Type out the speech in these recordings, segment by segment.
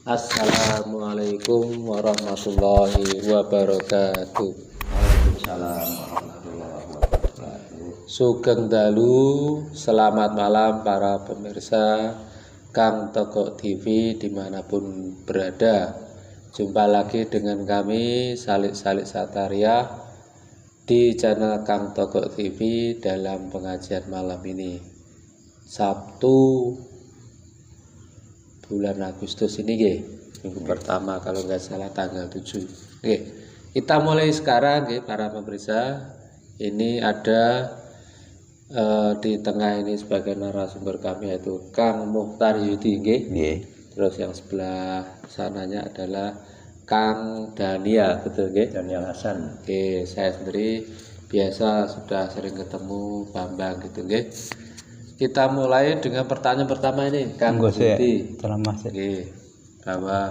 Assalamualaikum warahmatullahi wabarakatuh. Waalaikumsalam warahmatullahi wabarakatuh. Sugeng dalu, selamat malam para pemirsa Kang Togok TV dimanapun berada. Jumpa lagi dengan kami Salik-Salik Sataria di channel Kang Togok TV dalam pengajian malam ini, Sabtu bulan Agustus ini, minggu pertama kalau nggak salah tanggal 7. Kita mulai sekarang, para pemirsa. Ini ada di tengah ini sebagai narasumber kami yaitu Kang Mukhtar Yudi, terus yang sebelah sananya adalah Kang Daniel, betul Daniel Hasan. Saya sendiri biasa sudah sering ketemu Bambang gitu, Kita mulai dengan pertanyaan pertama ini, Kang Yudi. Bahwa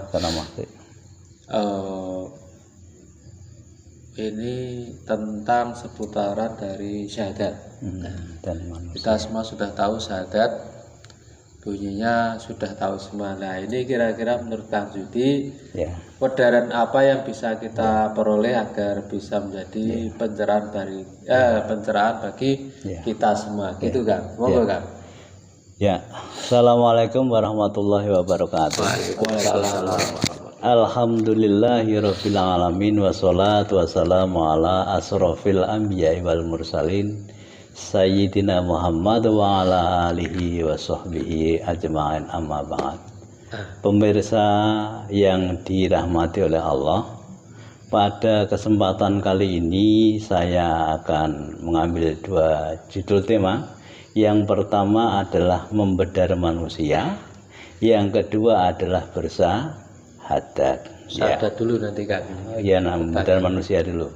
ini tentang seputaran dari syahadat. Kita semua sudah tahu syahadat, bunyinya sudah tahu semua. Nah, ini kira-kira menurut Kang Yudi, pelajaran apa yang bisa kita peroleh agar bisa menjadi pencerahan bagi kita semua, gitu kan? Monggo, Kang. Assalamualaikum warahmatullahi wabarakatuh. Alhamdulillahirabbil alamin wassalatu wassalamu ala asrofil anbiya'i wal mursalin Sayyidina Muhammad wa ala alihi wa sahbihi ajma'in, amma ba'd. Pemirsa yang dirahmati oleh Allah, pada kesempatan kali ini saya akan mengambil dua judul tema. Yang pertama adalah membedah manusia, yang kedua adalah bersahadat. Syahadat dulu nanti, Kak. Membedah manusia dulu.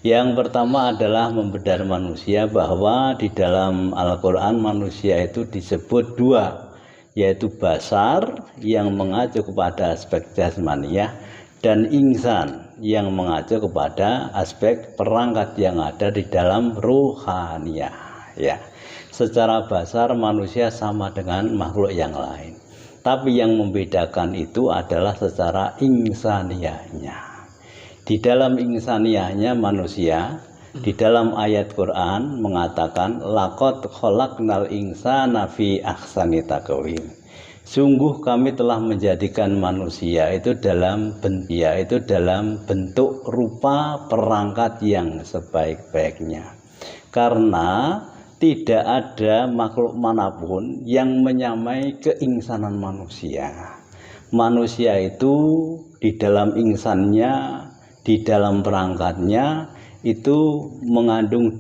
Yang pertama adalah membedah manusia, bahwa di dalam Al-Quran manusia itu disebut dua, yaitu basar yang mengacu kepada aspek jasmaniyah dan insan yang mengacu kepada aspek perangkat yang ada di dalam ruhaniyah. Secara basar manusia sama dengan makhluk yang lain, tapi yang membedakan itu adalah secara insaniyahnya. Di dalam insaniyahnya manusia, di dalam ayat Quran mengatakan laqad khalaqnal insana fi ahsani taqwim. Sungguh kami telah menjadikan manusia itu dalam bentuk rupa perangkat yang sebaik-baiknya. Karena tidak ada makhluk manapun yang menyamai keinsanan manusia. Manusia itu di dalam insannya, di dalam perangkatnya itu mengandung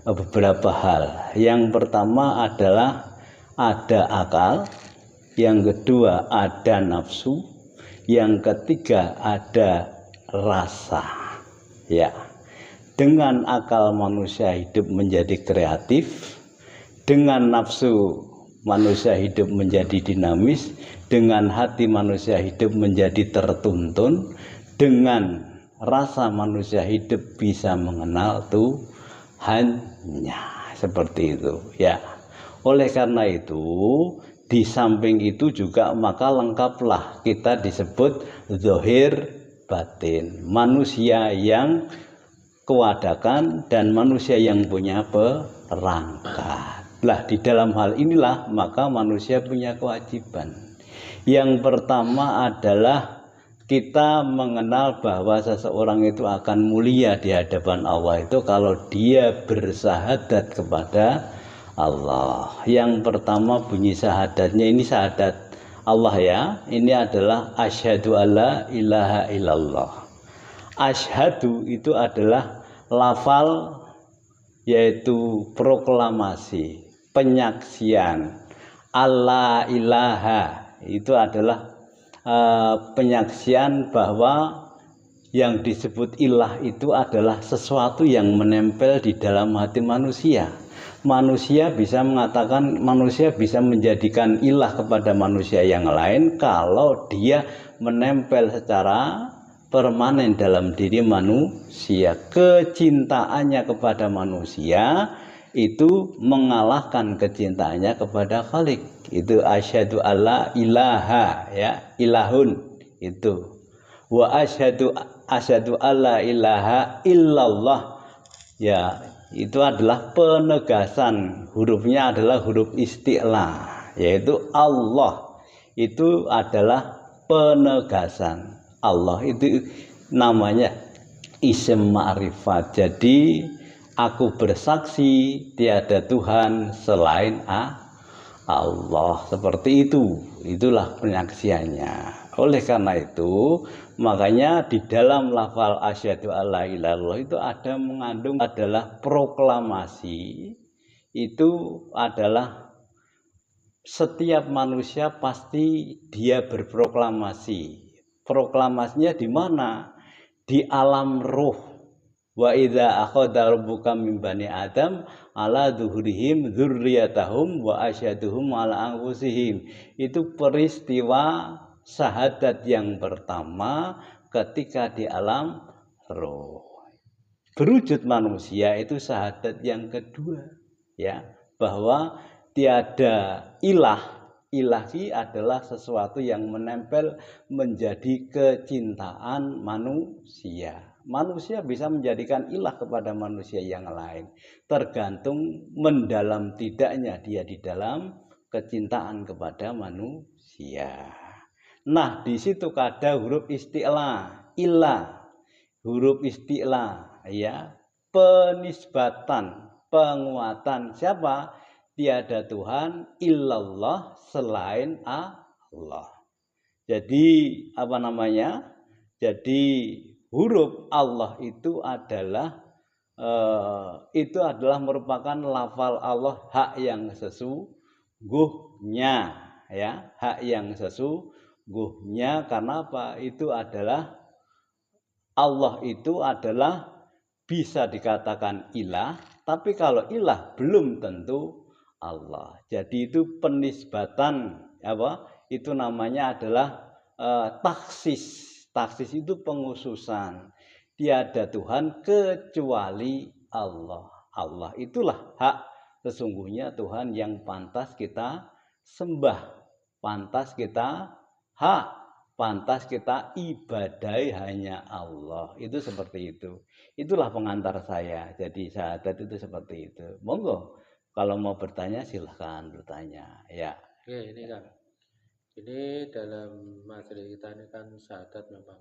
beberapa hal. Yang pertama adalah ada akal, yang kedua ada nafsu, yang ketiga ada rasa. Dengan akal manusia hidup menjadi kreatif, dengan nafsu manusia hidup menjadi dinamis, dengan hati manusia hidup menjadi tertuntun, dengan rasa manusia hidup bisa mengenal Tuhannya. Seperti itu, Oleh karena itu, di samping itu juga maka lengkaplah kita disebut zahir batin, manusia yang kewadakan dan manusia yang punya perangkat. Di dalam hal inilah maka manusia punya kewajiban. Yang pertama adalah kita mengenal bahwa seseorang itu akan mulia di hadapan Allah itu kalau dia bersahadat kepada Allah. Yang pertama bunyi syahadatnya ini syahadat Allah, ini adalah asyhadu alla ilaha illallah. Asyhadu itu adalah lafal, yaitu proklamasi, penyaksian. Allah ilaha itu adalah penyaksian bahwa yang disebut ilah itu adalah sesuatu yang menempel di dalam hati manusia. Manusia bisa mengatakan, manusia bisa menjadikan ilah kepada manusia yang lain kalau dia menempel secara permanen dalam diri manusia. Kecintaannya kepada manusia itu mengalahkan kecintaannya kepada Khalik. Itu asyhadu alla ilaha, ya, ilahun itu. Wa asyhadu alla ilaha illallah, ya, itu adalah penegasan. Hurufnya adalah huruf isti'la, yaitu Allah. Itu adalah penegasan. Allah itu namanya isim ma'rifat. Jadi aku bersaksi tiada Tuhan selain Allah. Seperti itu. Itulah penyaksiannya. Oleh karena itu, makanya di dalam lafal asyhadu alla ilaha illallah itu ada mengandung adalah proklamasi. Itu adalah setiap manusia pasti dia berproklamasi. Proklamasinya di mana? Di alam ruh. Wa idza akhadha rabbuka min bani adam ala zuhurihim dzurriyyatahum wa asyaduhum ala anfusihim. Itu peristiwa syahadat yang pertama ketika di alam roh. Berwujud manusia itu syahadat yang kedua, ya, bahwa tiada ilah. Ilahi adalah sesuatu yang menempel menjadi kecintaan manusia. Manusia bisa menjadikan ilah kepada manusia yang lain, tergantung mendalam tidaknya dia di dalam kecintaan kepada manusia. Nah, di situ ada huruf isti'la, ilah, huruf isti'la, ya, penisbatan, penguatan. Siapa? Tiada Tuhan illallah selain Allah. Jadi apa namanya? Jadi huruf Allah itu adalah merupakan lafal Allah, hak yang sesungguhnya, ya, hak yang sesungguhnya. Karena apa? Itu adalah Allah itu adalah bisa dikatakan ilah, tapi kalau ilah belum tentu Allah. Jadi itu penisbatan, apa? Itu namanya adalah taksis. Taksis itu penghususan. Tiada Tuhan kecuali Allah. Allah itulah hak sesungguhnya Tuhan yang pantas kita sembah, pantas kita pantas kita ibadahi hanya Allah. Itu seperti itu. Itulah pengantar saya. Jadi syahadat itu seperti itu. Monggo. Kalau mau bertanya silahkan bertanya, ya. Oke, ini kan, ini dalam materi kita ini kan syahadat memang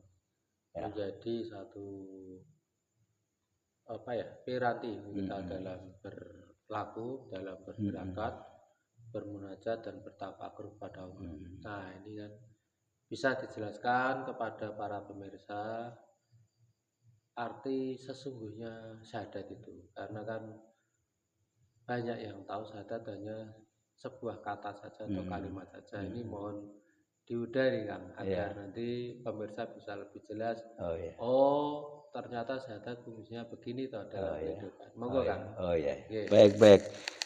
ya menjadi satu apa ya, piranti kita dalam berlaku, dalam berberangkat, bermunajat dan bertafakur kepada Allah. Nah, ini kan bisa dijelaskan kepada para pemirsa arti sesungguhnya syahadat itu, karena kan banyak yang tahu syahadat hanya sebuah kata saja atau kalimat saja. Ini mohon diudari Kang, agar nanti pemirsa bisa lebih jelas. Oh, ternyata syahadat fungsinya begini toh dalam kehidupan. Monggo Kang. Baik.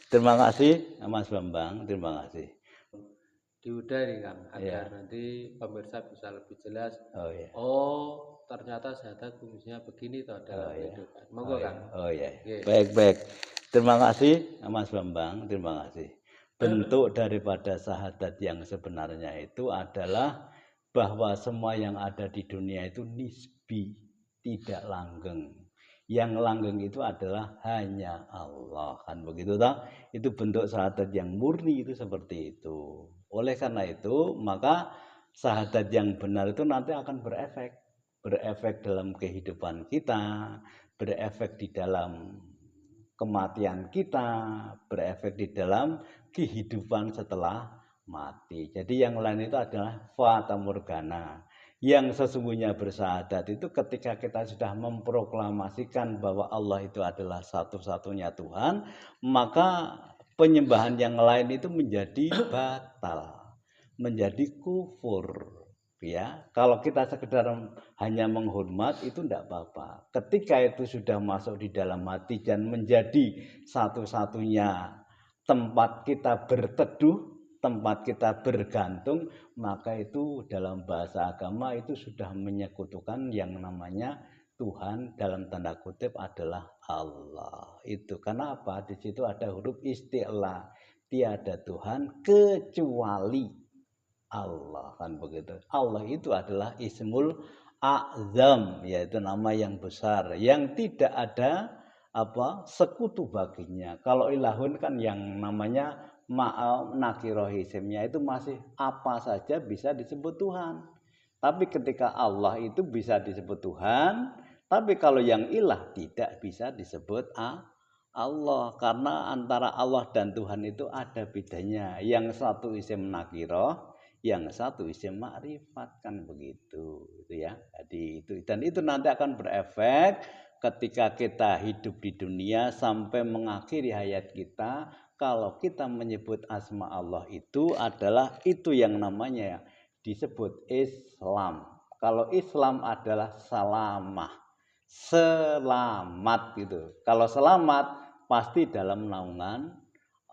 Terima kasih Mas Bambang, terima kasih. Diudari Kang, agar nanti pemirsa bisa lebih jelas. Oh, ternyata syahadat fungsinya begini toh dalam kehidupan. Monggo Kang. Baik. Terima kasih Mas Bambang, terima kasih. Bentuk daripada syahadat yang sebenarnya itu adalah bahwa semua yang ada di dunia itu nisbi, tidak langgeng. Yang langgeng itu adalah hanya Allah, kan begitu toh? Itu bentuk syahadat yang murni, itu seperti itu. Oleh karena itu, maka syahadat yang benar itu nanti akan berefek dalam kehidupan kita, berefek di dalam kematian kita, berefek di dalam kehidupan setelah mati. Jadi yang lain itu adalah fata morgana. Yang sesungguhnya bersyahadat itu ketika kita sudah memproklamasikan bahwa Allah itu adalah satu-satunya Tuhan, maka penyembahan yang lain itu menjadi batal, menjadi kufur. Ya, kalau kita sekedar hanya menghormat itu tidak apa-apa. Ketika itu sudah masuk di dalam hati dan menjadi satu-satunya tempat kita berteduh, tempat kita bergantung, maka itu dalam bahasa agama itu sudah menyekutukan yang namanya Tuhan dalam tanda kutip adalah Allah. Itu karena apa? Di situ ada huruf isti'la. Tiada Tuhan kecuali Allah, kan begitu. Allah itu adalah Ismul A'zam, yaitu nama yang besar yang tidak ada sekutu baginya. Kalau ilahun kan yang namanya nakiroh isimnya itu masih apa saja bisa disebut Tuhan. Tapi ketika Allah itu bisa disebut Tuhan, tapi kalau yang ilah tidak bisa disebut Allah, karena antara Allah dan Tuhan itu ada bedanya. Yang satu isim nakiroh, yang satu isim ma'rifat, kan begitu, itu ya. Jadi itu, dan itu nanti akan berefek ketika kita hidup di dunia sampai mengakhiri hayat kita. Kalau kita menyebut asma Allah itu adalah itu yang namanya disebut Islam. Kalau Islam adalah salamah, selamat gitu. Kalau selamat pasti dalam naungan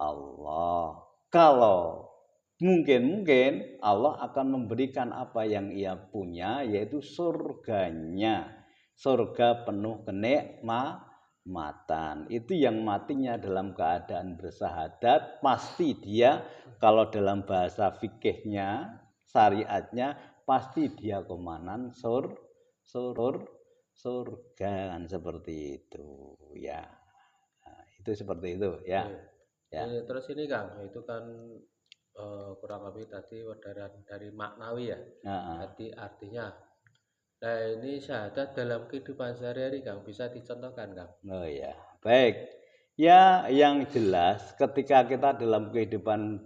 Allah. Kalau mungkin Allah akan memberikan apa yang ia punya, yaitu surganya. Surga penuh kenikmatan. Itu yang matinya dalam keadaan bersahadat, pasti dia, kalau dalam bahasa fikihnya, syariatnya, pasti dia komandan surga, kan seperti itu ya. Nah, itu seperti itu ya. Ya. Terus ini Kang, itu kan kurang lebih tadi dari maknawi ya. Tadi artinya. Nah, ini syahadat dalam kehidupan sehari-hari Kang, bisa dicontohkan Kang? Oh ya, baik. Ya, yang jelas ketika kita dalam kehidupan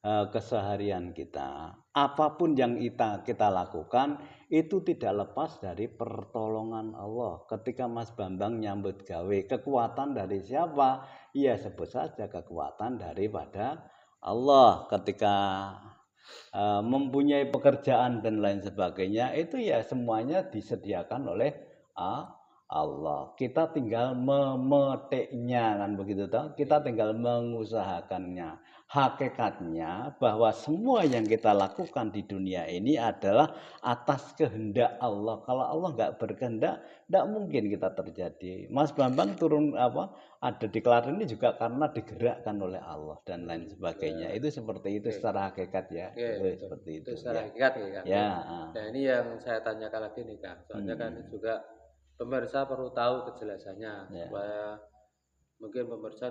keseharian kita, apapun yang kita lakukan itu tidak lepas dari pertolongan Allah. Ketika Mas Bambang nyambut gawe, kekuatan dari siapa? Ya sebut saja kekuatan daripada Allah. Ketika mempunyai pekerjaan dan lain sebagainya, itu ya semuanya disediakan oleh Allah. Kita tinggal memetiknya, kan begitu toh. Kita tinggal mengusahakannya. Hakikatnya bahwa semua yang kita lakukan di dunia ini adalah atas kehendak Allah. Kalau Allah nggak berkehendak, tidak mungkin kita terjadi. Mas Bambang turun ada di Klaten ini juga karena digerakkan oleh Allah dan lain sebagainya. Itu seperti itu secara hakikat ya. Itu seperti itu. Secara hakikat ya Kang. Ya. Nah, ini yang saya tanyakan lagi nih Kang. Soalnya kan juga pemirsa perlu tahu kejelasannya supaya mungkin pemirsa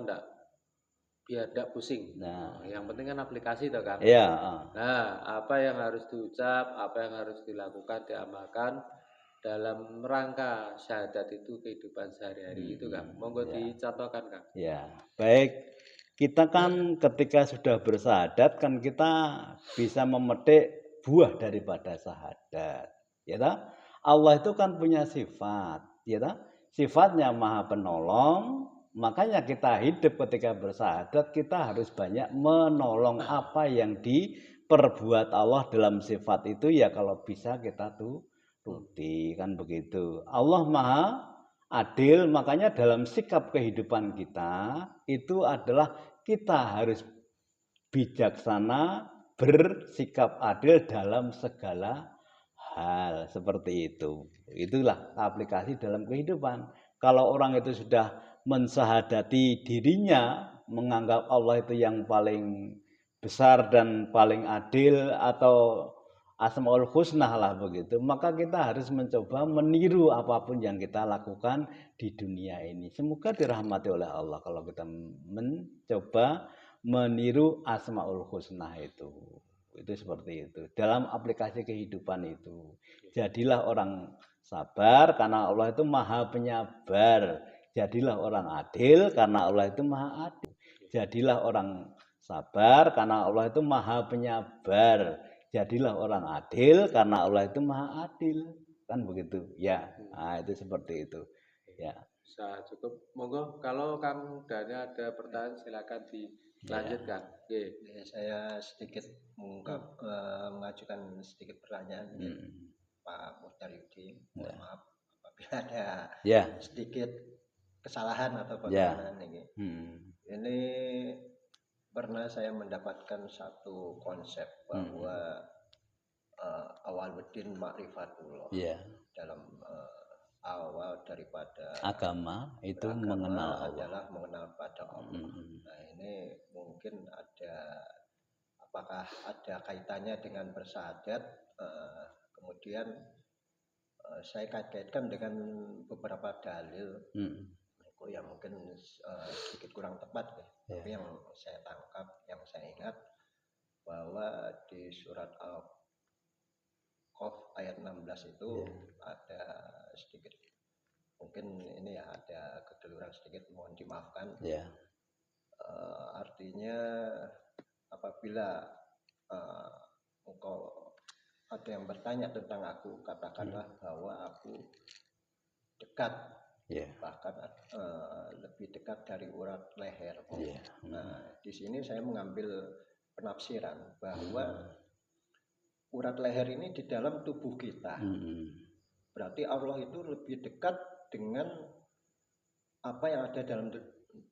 biar tidak pusing. Nah, yang penting kan aplikasi toh Kang. Iya. Nah, apa yang harus diucap, apa yang harus dilakukan, diamalkan dalam rangka syahadat itu kehidupan sehari-hari itu Kang. Monggo dicontohkan Kang. Ya, baik. Kita kan ketika sudah bersahadat kan kita bisa memetik buah daripada syahadat. Ya toh? Allah itu kan punya sifat, ya toh? Sifatnya Maha Penolong. Makanya kita hidup ketika bersahadat, kita harus banyak menolong apa yang diperbuat Allah dalam sifat itu, ya kalau bisa kita turuti, kan begitu. Allah Maha Adil, makanya dalam sikap kehidupan kita itu adalah kita harus bijaksana, bersikap adil dalam segala hal, seperti itu. Itulah aplikasi dalam kehidupan. Kalau orang itu sudah mensahadati dirinya, menganggap Allah itu yang paling besar dan paling adil atau Asmaul Husna lah begitu, maka kita harus mencoba meniru apapun yang kita lakukan di dunia ini. Semoga dirahmati oleh Allah kalau kita mencoba meniru Asmaul Husna itu. Itu seperti itu. Dalam aplikasi kehidupan itu, jadilah orang sabar karena Allah itu Maha Penyabar. Jadilah orang adil karena Allah itu Maha Adil. Jadilah orang sabar karena Allah itu Maha Penyabar. Jadilah orang adil karena Allah itu Maha Adil. Kan begitu. Ya. Nah, itu seperti itu. Ya. Bisa cukup. Monggo kalau Kang Dani ada pertanyaan silakan dilanjutkan. Saya sedikit mengajukan sedikit pertanyaan Pak Muhtaryudin. Mohon maaf apabila ada sedikit kesalahan atau bagaimana ini. Ini pernah saya mendapatkan satu konsep bahwa awal bedin ma'rifatullah dalam awal daripada agama itu mengenal Allah. Adalah mengenal pada Allah. Nah, ini mungkin apakah ada kaitannya dengan bersyahadat? Kemudian saya kaitkan dengan beberapa dalil yang mungkin sedikit kurang tepat ya. Tapi yang saya tangkap, yang saya ingat bahwa di surat Al-Qaf ayat 16 itu ada sedikit, mungkin ini ya ada kekeliruan sedikit, mohon dimaafkan. Artinya apabila engkau ada yang bertanya tentang aku, katakanlah bahwa aku dekat, bahkan lebih dekat dari urat leher. Nah, di sini saya mengambil penafsiran bahwa urat leher ini di dalam tubuh kita. Berarti Allah itu lebih dekat dengan apa yang ada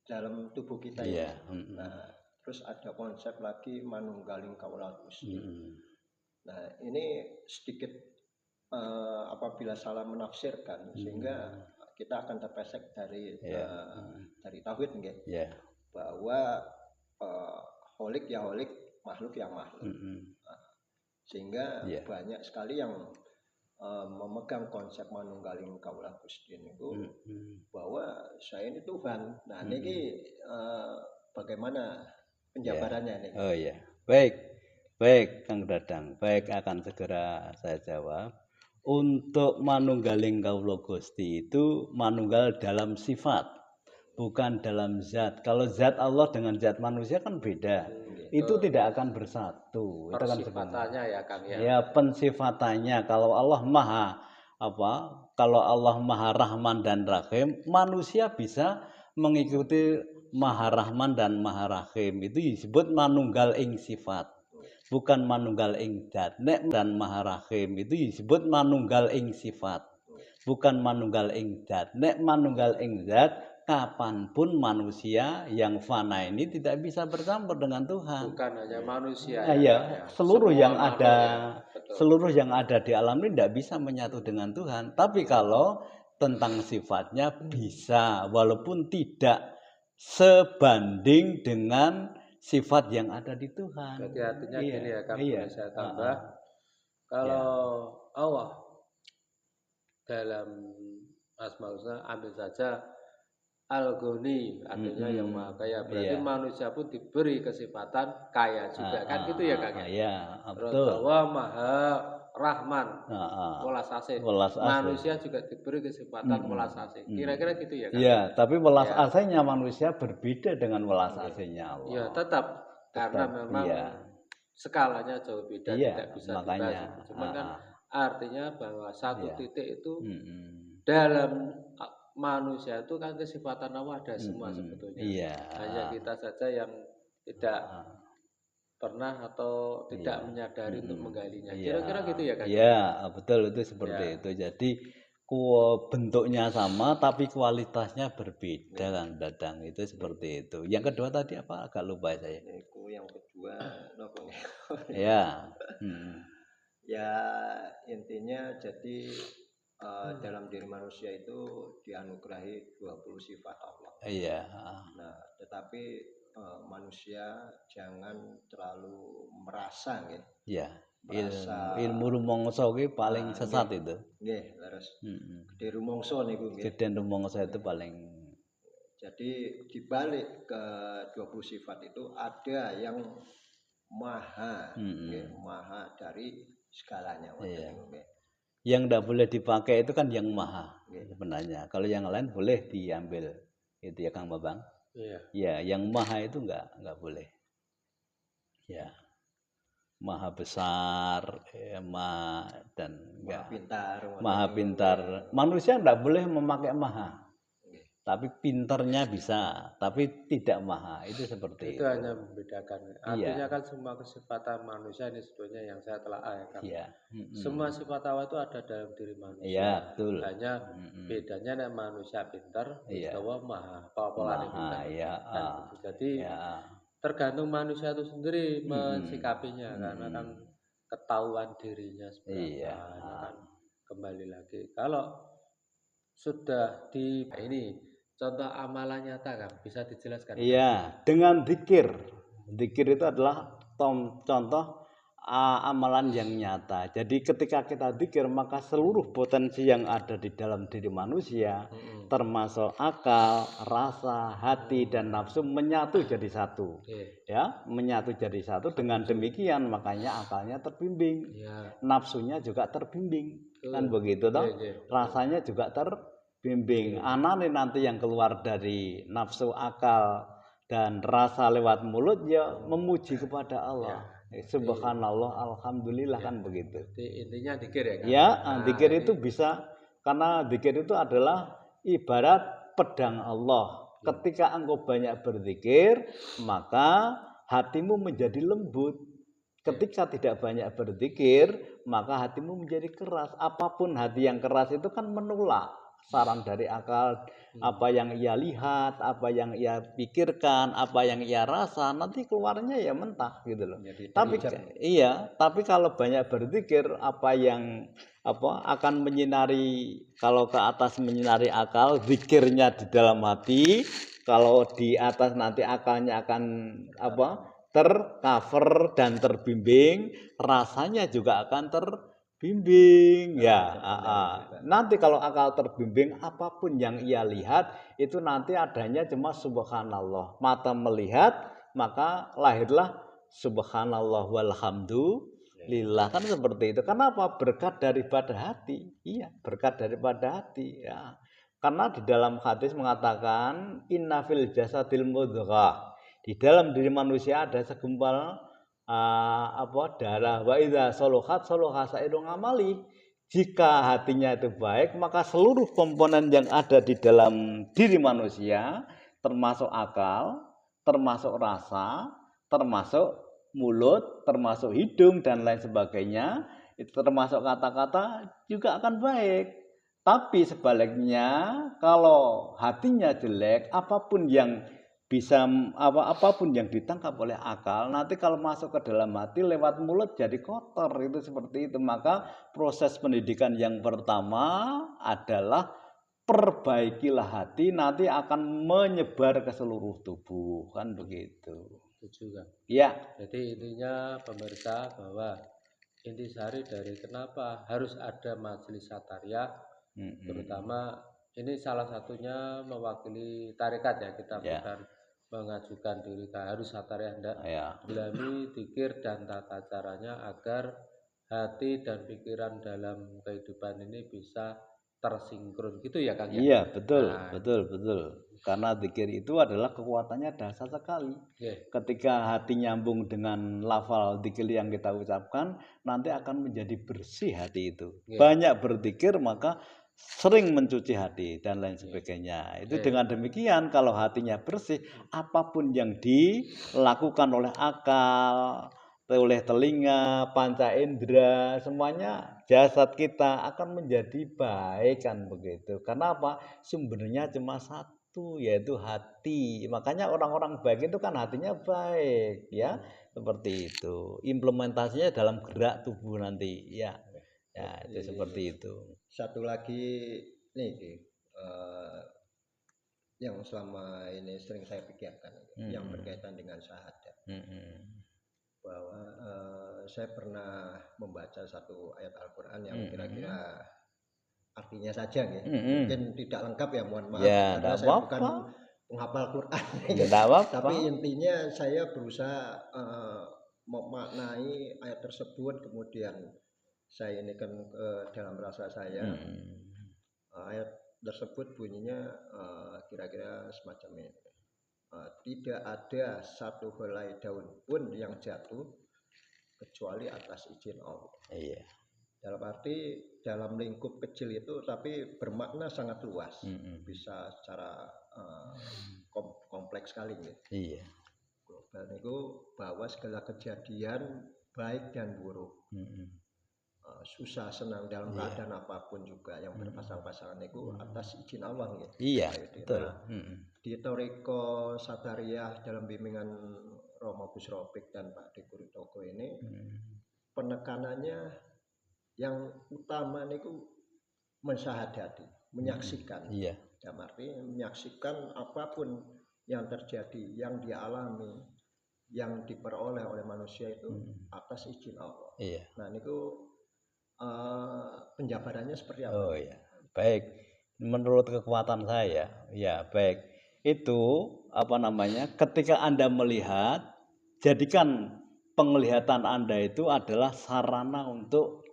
dalam tubuh kita ini. Nah, terus ada konsep lagi manunggaling kaulah Gusti. Nah, ini sedikit apabila salah menafsirkan sehingga kita akan terpesek dari tauhid nggih. Bahwa holik ya holik, makhluk ya makhluk. Sehingga banyak sekali yang memegang konsep manunggaling kaulah Gusti itu bahwa saya ini Tuhan. Nah, ini bagaimana penjabarannya nih? Oh iya. Baik Kang Dadang. Baik, akan segera saya jawab. Untuk manunggaling kaulah Gusti itu manunggal dalam sifat, bukan dalam zat. Kalau zat Allah dengan zat manusia kan beda. Itu tidak akan bersatu. Pensifatannya ya Kang ya. Ya, pensifatannya. Kalau Allah Maha Rahman dan Rahim, manusia bisa mengikuti Maha Rahman dan Maha Rahim. Itu disebut manunggal ing sifat, bukan manunggal ing zat. Nek dan Maha Rahim itu disebut manunggal ing sifat, bukan manunggal ing zat. Nek manunggal ing zat, kapanpun manusia yang fana ini tidak bisa bercampur dengan Tuhan. Bukan hanya manusia. Seluruh yang ada di alam ini tidak bisa menyatu dengan Tuhan. Tapi kalau tentang sifatnya bisa, walaupun tidak sebanding dengan sifat yang ada di Tuhan. Jadi artinya gini ya Kang, boleh saya tambah. Kalau Allah dalam Asmaul Husna ambil saja Al-Ghani, artinya yang maha kaya, berarti manusia pun diberi kesifatan kaya juga, kan gitu ya Kang ya? Terus bahwa maha Rahman, welas asih, manusia juga diberi kesifatan welas asih, kira-kira gitu ya Kang? Iya, tapi welas asihnya manusia berbeda dengan welas asihnya Allah. Iya, tetap karena memang skalanya jauh beda, tidak bisa dibahas. Cuman kan artinya bahwa satu titik itu dalam manusia itu kan kesifatan Allah ada semua sebetulnya. Hanya kita saja yang tidak pernah atau tidak menyadari untuk menggalinya. Kira-kira gitu ya Kak? Iya, betul, itu seperti itu. Jadi bentuknya sama tapi kualitasnya berbeda Kang Dadang, itu seperti itu. Yang kedua tadi apa? Agak lupa saya. Yang kedua ya intinya jadi dalam diri manusia itu dianugerahi 20 sifat Allah. Nah, tetapi manusia jangan terlalu merasa ilmu rumangsa kuwi paling sesat itu. Nggih, leres. Gede rumangsa niku nggih. Gede rumangsa itu paling. Jadi di balik ke 20 sifat itu ada yang maha, maha dari segalanya. Yang tidak boleh dipakai itu kan yang maha sebenarnya. Kalau yang lain boleh diambil, itu ya Kang Babang. Ya, yang maha itu enggak boleh. Ya, maha besar, maha pintar. Manusia enggak boleh memakai maha. Tapi pinternya bisa, tapi tidak maha. Itu seperti itu. Itu hanya membedakan. Artinya kan semua kesifatan manusia ini sebetulnya yang saya telah kan. Semua sifat Allah itu ada dalam diri manusia. Betul. Hanya bedanya manusia pintar, bahwa maha pola pintar. Jadi tergantung manusia itu sendiri mensikapinya, karena kan ketahuan dirinya seperti apa. Kan kembali lagi. Kalau sudah di ini contoh amalan nyata kan bisa dijelaskan? Iya, dengan zikir. Zikir itu adalah contoh amalan yang nyata. Jadi ketika kita zikir maka seluruh potensi yang ada di dalam diri manusia, termasuk akal, rasa, hati dan nafsu menyatu jadi satu. Ya, menyatu jadi satu. Dengan demikian makanya akalnya terbimbing, nafsunya juga terbimbing, kan begitu toh? Rasanya juga terbimbing. Anane nanti yang keluar dari nafsu, akal dan rasa lewat mulut ya memuji kepada Allah. Subhanallah, alhamdulillah, kan begitu. Intinya zikir ya kan? Ya, zikir itu bisa, karena zikir itu adalah ibarat pedang Allah. Ketika engkau banyak berzikir, maka hatimu menjadi lembut. Ketika tidak banyak berzikir, maka hatimu menjadi keras. Apapun hati yang keras itu kan menolak saran dari akal, apa yang ia lihat, apa yang ia pikirkan, apa yang ia rasa, nanti keluarnya ya mentah gitu loh. Tapi tapi kalau banyak berzikir, apa yang akan menyinari, kalau ke atas menyinari akal, zikirnya di dalam hati, kalau di atas nanti akalnya akan tercover dan terbimbing, rasanya juga akan terbimbing ya. Nanti kalau akal terbimbing, apapun yang ia lihat itu nanti adanya cuma subhanallah. Mata melihat, maka lahirlah subhanallah walhamdulillah, kan seperti itu. Kenapa? Berkat daripada hati. Iya, berkat daripada hati ya. Karena di dalam hadis mengatakan inna fil jasadil mudghah. Di dalam diri manusia ada segumpal darah. Wa idza saluhat saluha sairun amali. Jika hatinya itu baik, maka seluruh komponen yang ada di dalam diri manusia, termasuk akal, termasuk rasa, termasuk mulut, termasuk hidung dan lain sebagainya, itu termasuk kata-kata juga akan baik. Tapi sebaliknya, kalau hatinya jelek, apapun yang ditangkap oleh akal, nanti kalau masuk ke dalam hati lewat mulut jadi kotor, itu seperti itu. Maka proses pendidikan yang pertama adalah perbaikilah hati, nanti akan menyebar ke seluruh tubuh, kan begitu. Juga. Ya. Jadi intinya pemirsa bahwa intisari dari kenapa harus ada majelis satariyah, terutama ini salah satunya mewakili tarekat ya, kita bukan mengajukan diri harus satariyah, hendak belami zikir dan tata caranya agar hati dan pikiran dalam kehidupan ini bisa tersinkron gitu ya Kang ya. Iya, betul, betul. Karena zikir itu adalah kekuatannya dahsyat sekali. Ketika hati nyambung dengan lafal zikir yang kita ucapkan, nanti akan menjadi bersih hati itu. Banyak berzikir maka sering mencuci hati dan lain sebagainya. Itu dengan demikian kalau hatinya bersih, apapun yang dilakukan oleh akal, oleh telinga, panca indera, semuanya jasad kita akan menjadi baik, kan begitu. Karena apa? Sumbernya cuma satu, yaitu hati. Makanya orang-orang baik itu kan hatinya baik, ya. Seperti itu. Implementasinya dalam gerak tubuh nanti, ya. Ya, itu seperti itu. Satu lagi nih, yang selama ini sering saya pikirkan, yang berkaitan dengan syahadat. Bahwa saya pernah membaca satu ayat Al-Quran yang kira-kira artinya saja gitu. Mungkin tidak lengkap ya, mohon maaf, karena saya bukan penghafal Quran. Tapi intinya saya berusaha memaknai ayat tersebut, kemudian saya ini kan dalam rasa saya ayat tersebut bunyinya kira-kira semacam ini. Tidak ada satu helai daun pun yang jatuh kecuali atas izin Allah. Iya. Dalam arti dalam lingkup kecil itu tapi bermakna sangat luas. Bisa secara kompleks sekali gitu. Iya. Global itu bahwa segala kejadian baik dan buruk, susah senang dalam keadaan apapun juga yang berpasang-pasangan itu atas izin Allah gitu. Iya, betul. Nah, di Toriko Satariyah dalam bimbingan Romo Busrofik dan Pak Dikuri Toko ini penekanannya yang utama itu mensyahadati. menyaksikan. Dalam arti menyaksikan apapun yang terjadi, yang dia alami, yang diperoleh oleh manusia itu atas izin Allah. Nah, itu penjabarannya seperti apa? Oh iya, baik. Menurut kekuatan saya, ya baik. Itu ketika Anda melihat, jadikan penglihatan Anda itu adalah sarana untuk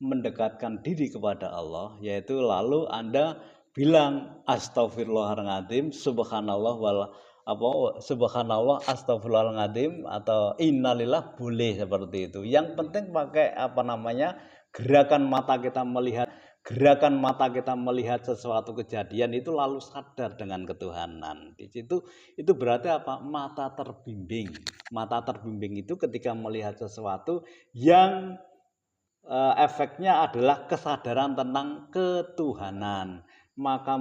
mendekatkan diri kepada Allah, yaitu lalu Anda bilang astagfirullahaladzim, subhanallah subhanallah astagfirullahaladzim atau innalillah, boleh seperti itu. Yang penting pakai gerakan mata kita melihat sesuatu kejadian itu lalu sadar dengan ketuhanan. Di situ itu berarti mata terbimbing. Mata terbimbing itu ketika melihat sesuatu yang efeknya adalah kesadaran tentang ketuhanan. Maka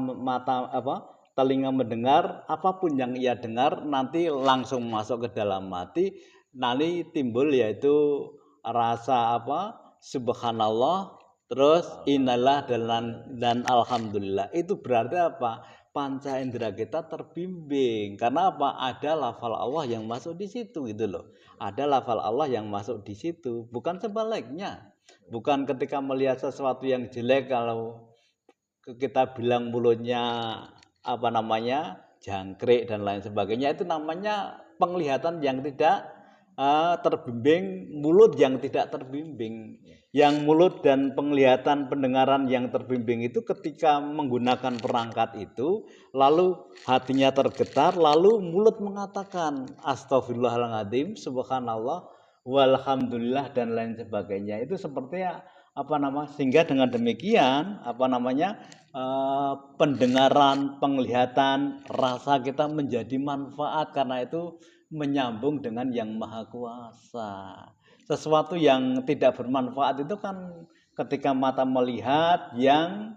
telinga mendengar, apapun yang ia dengar nanti langsung masuk ke dalam hati, nanti timbul yaitu rasa subhanallah, terus innalillah dan alhamdulillah. Itu berarti panca indera kita terbimbing. Karena ada lafal Allah yang masuk di situ gitu loh. Ada lafal Allah yang masuk di situ, bukan sebaliknya. Bukan ketika melihat sesuatu yang jelek kalau kita bilang mulutnya jangkrik dan lain sebagainya, itu namanya penglihatan yang tidak terbimbing, mulut yang tidak terbimbing. Yang mulut dan penglihatan pendengaran yang terbimbing itu ketika menggunakan perangkat itu, lalu hatinya tergetar, lalu mulut mengatakan astagfirullahaladzim, subhanallah, walhamdulillah dan lain sebagainya. Itu sepertinya sehingga dengan demikian pendengaran, penglihatan, rasa kita menjadi manfaat, karena itu menyambung dengan yang maha kuasa. Sesuatu yang tidak bermanfaat itu kan ketika mata melihat yang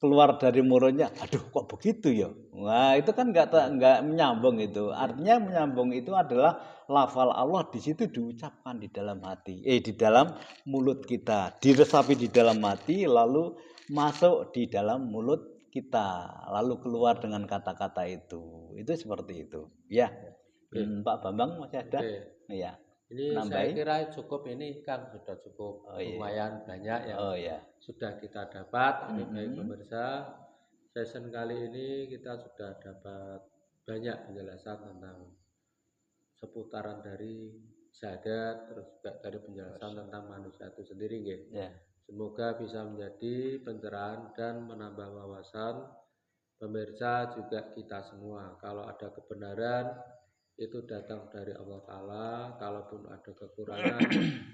keluar dari mulutnya, aduh kok begitu ya. Nah, itu kan enggak menyambung itu. Artinya menyambung itu adalah lafal Allah di situ diucapkan di dalam hati, di dalam mulut kita, diresapi di dalam hati, lalu masuk di dalam mulut kita, lalu keluar dengan kata-kata itu. Itu seperti itu. Ya. Pak Bambang masih ada? Iya. Ini saya kira cukup, ini kan sudah cukup lumayan banyak yang sudah kita dapat. Ini baik pemirsa, session kali ini kita sudah dapat banyak penjelasan tentang seputaran dari syahadat, terus juga dari penjelasan tentang manusia itu sendiri. Semoga bisa menjadi pencerahan dan menambah wawasan pemirsa juga kita semua. Kalau ada kebenaran itu datang dari Allah Ta'ala, kalaupun ada kekurangan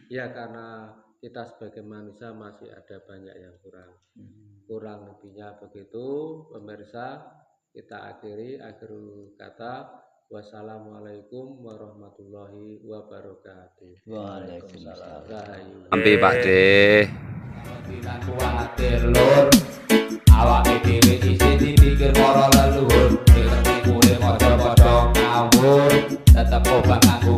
ya karena kita sebagai manusia masih ada banyak yang kurang lebihnya begitu. Pemirsa, kita akhiri kata, wassalamualaikum warahmatullahi wabarakatuh. Waalaikumsalam. Sampai Pak De. Tidak khawatir lur, awak dhewe isih dipikir para leluhur, ngerti kuwi padha-padha ngawur, tetep obak nganggo